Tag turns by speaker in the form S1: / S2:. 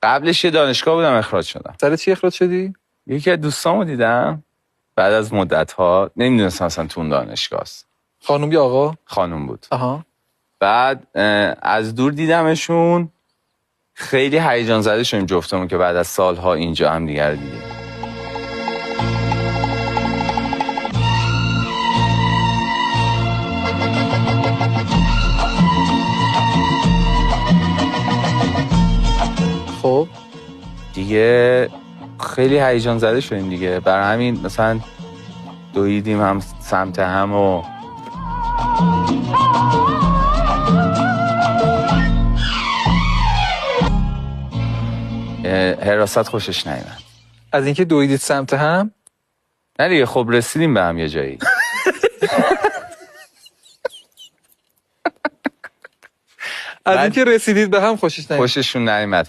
S1: قبلش یه دانشگاه بودم اخراج شدم.
S2: سر چی اخراج شدی؟
S1: یکی از دوستامو دیدم بعد از مدت‌ها، نمیدونستم اصلا تو اون دانشگاه است.
S2: خانم یا آقا؟
S1: خانم بود.
S2: آها.
S1: بعد از دور دیدمشون، خیلی هیجان زده شدیم جفتمون که بعد از سالها اینجا هم دیگر دیدیم.
S2: خب
S1: دیگه خیلی هیجان زده شدیم دیگه، برای همین مثلا دویدیم هم سمت هم و حراست خوشش نیامد.
S2: از اینکه دویدید سمت هم؟
S1: نه دیگه، خب رسیدیم به هم یه جایی.
S2: از اینکه رسیدید به هم خوشش نیامد.
S1: خوششون نیامد.